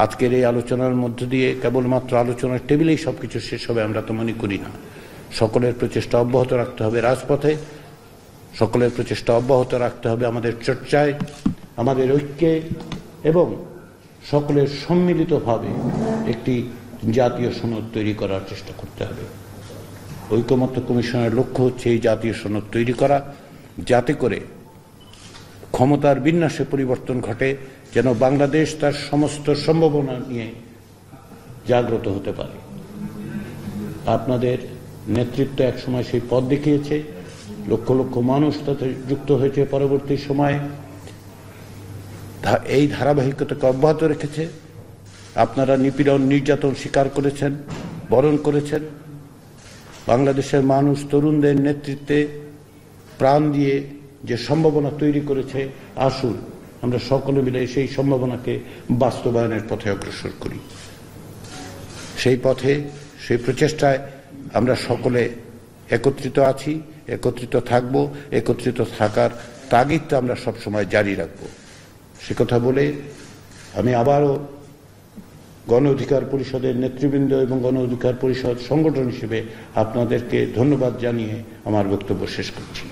আজকের এই আলোচনার মধ্য দিয়ে কেবলমাত্র আলোচনার টেবিলেই সবকিছু শেষ হবে আমরা তো মনে করি না। সকলের প্রচেষ্টা অব্যাহত রাখতে হবে রাজপথে, সকলের প্রচেষ্টা অব্যাহত রাখতে হবে আমাদের চর্চায়, আমাদের ঐক্যে, এবং সকলের সম্মিলিতভাবে একটি জাতীয় সনদ তৈরি করার চেষ্টা করতে হবে। ঐকমত্য কমিশনের লক্ষ্য হচ্ছে এই জাতীয় সনদ তৈরি করা, যাতে করে ক্ষমতার বিন্যাসে পরিবর্তন ঘটে, যেন বাংলাদেশ তার সমস্ত সম্ভাবনা নিয়ে জাগ্রত হতে পারে। আপনাদের নেতৃত্ব একসময় সেই পথ দেখিয়েছে, লক্ষ লক্ষ মানুষ তাতে যুক্ত হয়েছে, পরবর্তী সময়ে এই ধারাবাহিকতাকে অব্যাহত রেখেছে। আপনারা নিপীড়ন নির্যাতন স্বীকার করেছেন, বরণ করেছেন। বাংলাদেশের মানুষ তরুণদের নেতৃত্বে প্রাণ দিয়ে যে সম্ভাবনা তৈরি করেছে, আসুন আমরা সকলে মিলে সেই সম্ভাবনাকে বাস্তবায়নের পথে অগ্রসর করি। সেই পথে, সেই প্রচেষ্টায় আমরা সকলে একত্রিত আছি, একত্রিত থাকব, একত্রিত থাকার তাগিদটা আমরা সবসময় জারি রাখব। সে কথা বলে আমি আবারও গণ অধিকার পরিষদের নেতৃবৃন্দ এবং গণ অধিকার পরিষদ সংগঠন হিসেবে আপনাদেরকে ধন্যবাদ জানিয়ে আমার বক্তব্য শেষ করছি।